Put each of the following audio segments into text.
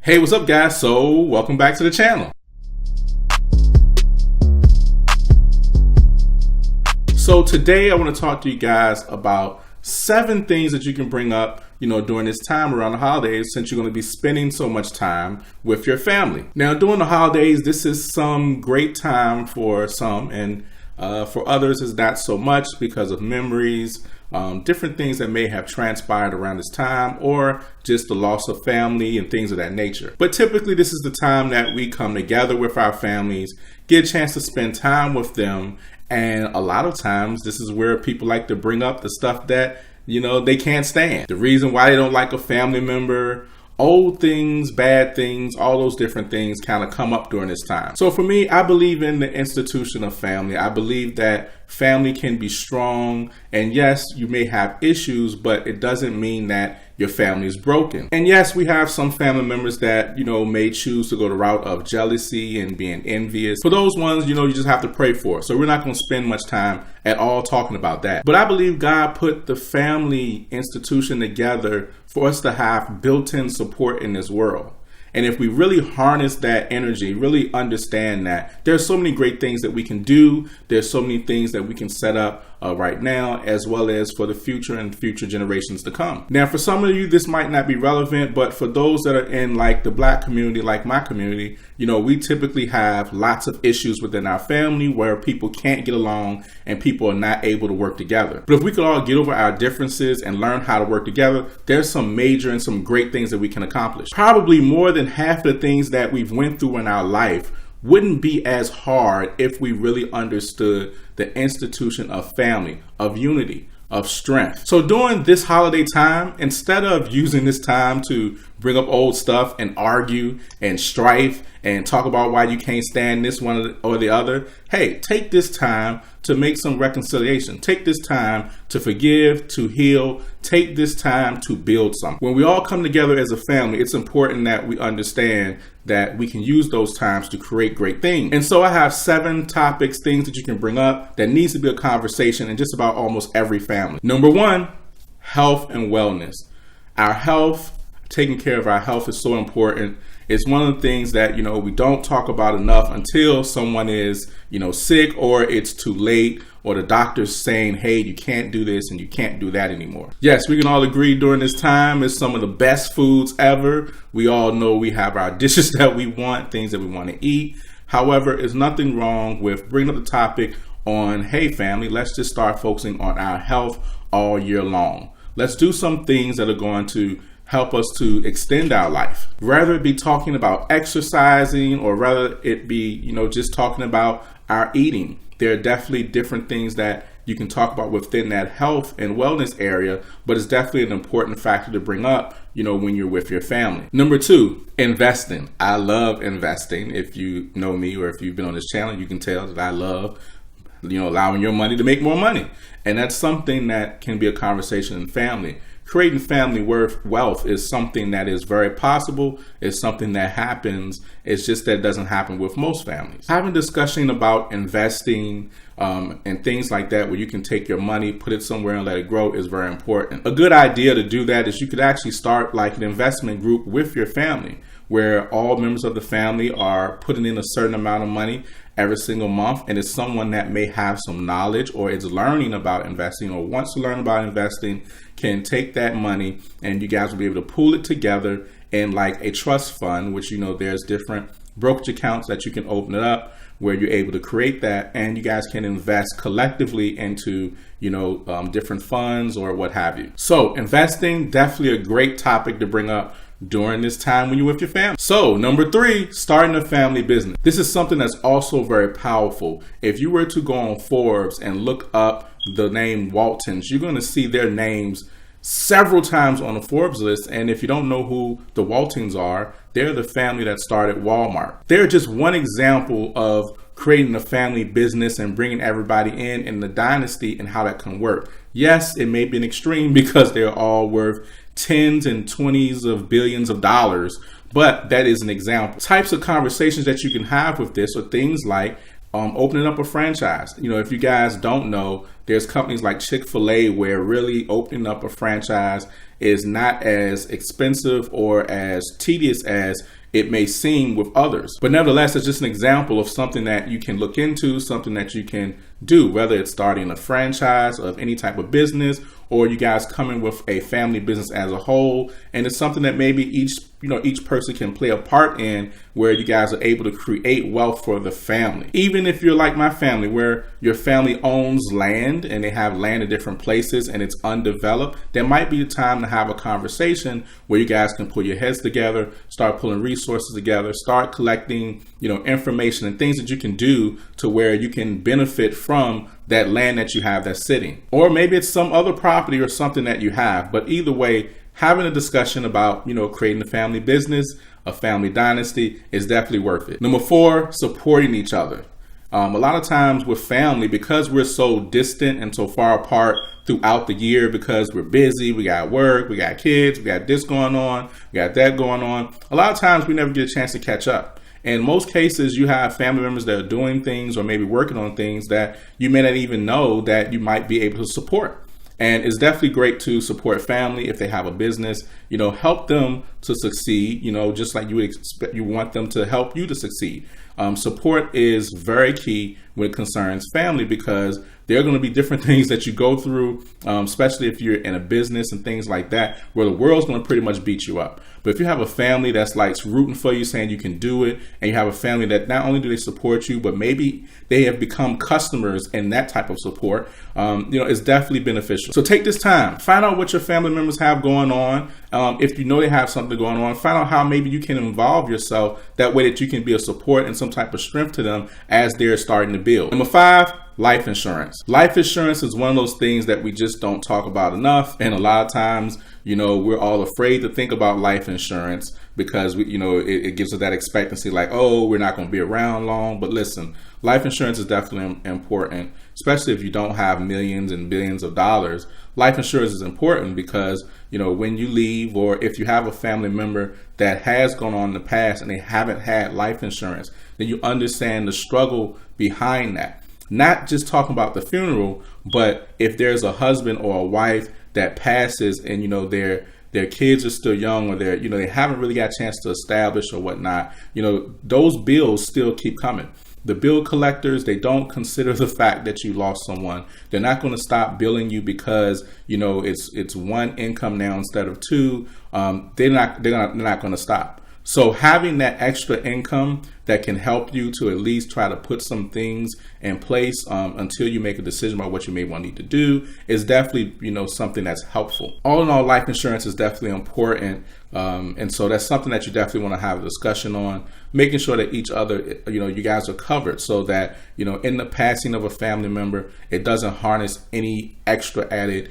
Hey, what's up guys? So welcome back to the channel. So today I want to talk to you guys about 7 things that you can bring up, during this time around the holidays, since you're going to be spending so much time with your family. Now, during the holidays, this is some great time for some, and for others is not so much because of memories, different things that may have transpired around this time, or just the loss of family and things of that nature. But typically this is the time that we come together with our families, get a chance to spend time with them, and a lot of times this is where people like to bring up the stuff that they can't stand. The reason why they don't like a family member, old things, bad things, all those different things kind of come up during this time. So for me, I believe in the institution of family. I believe that family can be strong, and yes, you may have issues, but it doesn't mean that your family is broken. And yes, we have some family members that, may choose to go the route of jealousy and being envious. For those ones, you just have to pray for. So we're not going to spend much time at all talking about that. But I believe God put the family institution together for us to have built-in support in this world. And if we really harness that energy, really understand that there's so many great things that we can do. There's so many things that we can set up right now, as well as for the future and future generations to come. Now, for some of you, this might not be relevant, but for those that are in like the Black community, like my community, we typically have lots of issues within our family where people can't get along and people are not able to work together. But if we could all get over our differences and learn how to work together, there's some major and some great things that we can accomplish. Probably more than half the things that we've went through in our life wouldn't be as hard if we really understood the institution of family, of unity, of strength. So during this holiday time, instead of using this time to bring up old stuff and argue and strife and talk about why you can't stand this one or the other, hey, take this time to make some reconciliation. Take this time to forgive, to heal. Take this time to build something. When we all come together as a family, it's important that we understand that we can use those times to create great things. And so I have 7 topics, things that you can bring up that needs to be a conversation in just about almost every family. Number 1, health and wellness. Our health, taking care of our health is so important. It's one of the things that, we don't talk about enough until someone is, sick, or it's too late, or the doctor's saying, hey, you can't do this and you can't do that anymore. Yes, we can all agree during this time it's some of the best foods ever. We all know we have our dishes that we want, things that we want to eat. However, there's nothing wrong with bringing up the topic on, hey family, let's just start focusing on our health all year long. Let's do some things that are going to help us to extend our life. Rather it be talking about exercising, or rather it be, just talking about our eating. There are definitely different things that you can talk about within that health and wellness area, but it's definitely an important factor to bring up, when you're with your family. Number 2, investing. I love investing. If you know me, or if you've been on this channel, you can tell that I love allowing your money to make more money. And that's something that can be a conversation in family. Creating family wealth is something that is very possible. It's something that happens. It's just that it doesn't happen with most families. Having discussion about investing and things like that, where you can take your money, put it somewhere and let it grow, is very important. A good idea to do that is you could actually start like an investment group with your family, where all members of the family are putting in a certain amount of money every single month, and it's someone that may have some knowledge or is learning about investing or wants to learn about investing can take that money, and you guys will be able to pool it together in like a trust fund, which there's different brokerage accounts that you can open it up where you're able to create that, and you guys can invest collectively into different funds or what have you. So investing, definitely a great topic to bring up during this time when you're with your family. So number 3, starting a family business. This is something that's also very powerful. If you were to go on Forbes and look up the name Waltons, you're going to see their names several times on the Forbes list. And if you don't know who the Waltons are, they're the family that started Walmart. They're just one example of creating a family business and bringing everybody in the dynasty and how that can work. Yes, it may be an extreme because they're all worth tens and 20s of billions of dollars, but that is an example. Types of conversations that you can have with this are things like Opening up a franchise. If you guys don't know, there's companies like Chick-fil-A where really opening up a franchise is not as expensive or as tedious as it may seem with others. But nevertheless, it's just an example of something that you can look into, something that you can do, whether it's starting a franchise of any type of business, or you guys coming with a family business as a whole. And it's something that maybe each person can play a part in, where you guys are able to create wealth for the family. Even if you're like my family, where your family owns land and they have land in different places and it's undeveloped, there might be a time to have a conversation where you guys can put your heads together, start pulling resources together, start collecting, information and things that you can do to where you can benefit from that land that you have that's sitting. Or maybe it's some other property or something that you have. But either way, having a discussion about, creating a family business, a family dynasty is definitely worth it. Number 4, supporting each other. A lot of times with family, because we're so distant and so far apart throughout the year, because we're busy, we got work, we got kids, we got this going on, we got that going on, a lot of times we never get a chance to catch up. In most cases, you have family members that are doing things or maybe working on things that you may not even know that you might be able to support. And it's definitely great to support family if they have a business, help them to succeed, just like you would expect, you want them to help you to succeed. Support is very key when it concerns family, because there are going to be different things that you go through, especially if you're in a business and things like that, where the world's going to pretty much beat you up. But if you have a family that's like rooting for you, saying you can do it, and you have a family that not only do they support you, but maybe they have become customers in that type of support, it's definitely beneficial. So take this time, find out what your family members have going on. If you know they have something going on, find out how maybe you can involve yourself that way that you can be a support and some type of strength to them as they're starting to build. Number 5, life insurance. Life insurance is one of those things that we just don't talk about enough. And a lot of times, we're all afraid to think about life insurance because it gives us that expectancy like, oh, we're not going to be around long. But listen, life insurance is definitely important, especially if you don't have millions and billions of dollars. Life insurance is important because, when you leave, or if you have a family member that has gone on in the past and they haven't had life insurance, then you understand the struggle behind that. Not just talking about the funeral, but if there's a husband or a wife that passes and, their kids are still young, or they haven't really got a chance to establish or whatnot, those bills still keep coming. The bill collectors, they don't consider the fact that you lost someone. They're not going to stop billing you because, it's one income now instead of two. They're not going to stop. So having that extra income that can help you to at least try to put some things in place until you make a decision about what you may want to need to do is definitely, something that's helpful. All in all, life insurance is definitely important. And so that's something that you definitely want to have a discussion on, making sure that each other, you guys are covered so that, in the passing of a family member, it doesn't harness any extra added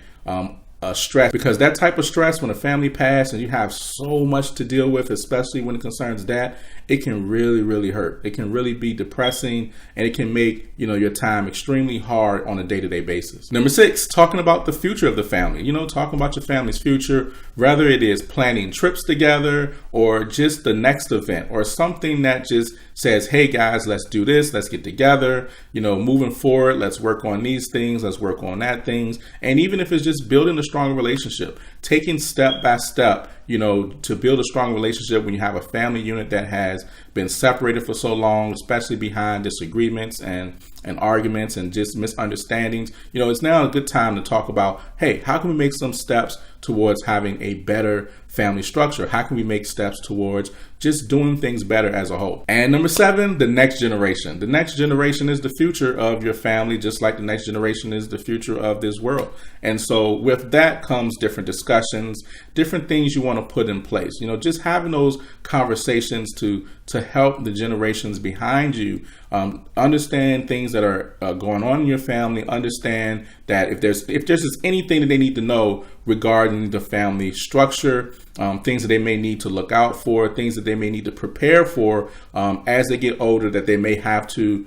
stress, because that type of stress, when a family passes and you have so much to deal with, especially when it concerns that, it can really, really hurt. It can really be depressing, and it can make, your time extremely hard on a day-to-day basis. Number 6, talking about the future of the family, talking about your family's future, whether it is planning trips together or just the next event or something that just says, hey guys, let's do this, let's get together, moving forward, let's work on these things, let's work on that things. And even if it's just building a strong relationship, taking step by step, to build a strong relationship when you have a family unit that has been separated for so long, especially behind disagreements and arguments and just misunderstandings. It's now a good time to talk about, hey, how can we make some steps towards having a better family structure? How can we make steps towards just doing things better as a whole? And number 7, the next generation. The next generation is the future of your family, just like the next generation is the future of this world. And so with that comes different discussions, different things you want to put in place. Just having those conversations to help the generations behind you understand things that are going on in your family, understand that if there's just anything that they need to know regarding the family structure, things that they may need to look out for, things that they may need to prepare for as they get older, that they may have to,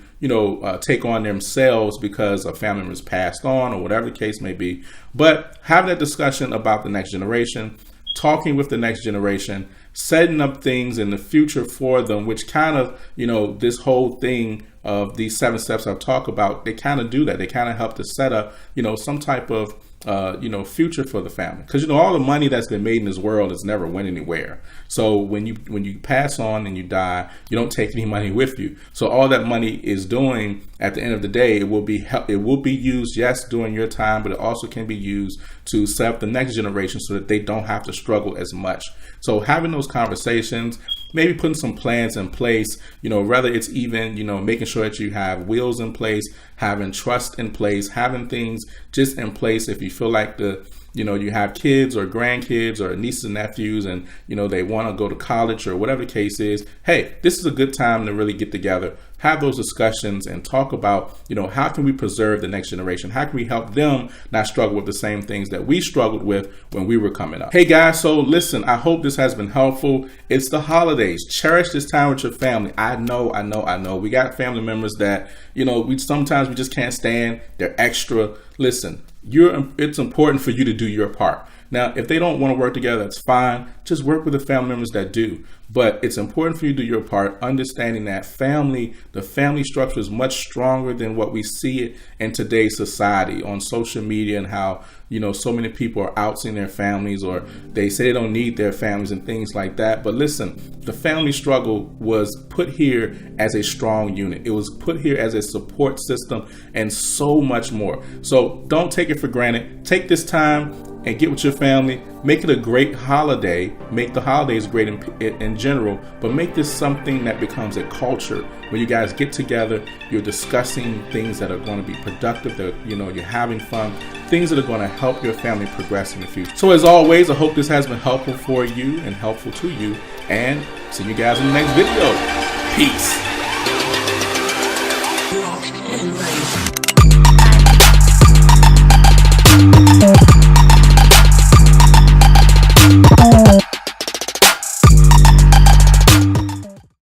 take on themselves because a family member's passed on or whatever the case may be. But having that discussion about the next generation, talking with the next generation, setting up things in the future for them, which kind of, this whole thing of these 7 steps I've talked about, they kind of do that. They kind of help to set up, some type of future for the family, because all the money that's been made in this world is never went anywhere. So when you pass on and you die, you don't take any money with you. So all that money is doing at the end of the day, it will be used, yes, during your time, but it also can be used to set up the next generation so that they don't have to struggle as much. So having those conversations, maybe putting some plans in place, whether it's even, making sure that you have wills in place, having trust in place, having things just in place. If you feel like you have kids or grandkids or nieces and nephews and, they want to go to college or whatever the case is, hey, this is a good time to really get together, have those discussions and talk about, how can we preserve the next generation? How can we help them not struggle with the same things that we struggled with when we were coming up? Hey guys, so listen, I hope this has been helpful. It's the holidays. Cherish this time with your family. I know. We got family members that, we sometimes just can't stand. They're extra. Listen, it's important for you to do your part. Now, if they don't want to work together, that's fine. Just work with the family members that do. But it's important for you to do your part, understanding that the family structure is much stronger than what we see it in today's society on social media, and how, so many people are outing their families, or they say they don't need their families and things like that. But listen, the family struggle was put here as a strong unit. It was put here as a support system and so much more. So don't take it for granted. Take this time and get with your family. Make it a great holiday. Make the holidays great in general, but make this something that becomes a culture where you guys get together, you're discussing things that are going to be productive, that you're having fun, things that are going to help your family progress in the future. So as always, I hope this has been helpful for you and helpful to you, and see you guys in the next video. Peace.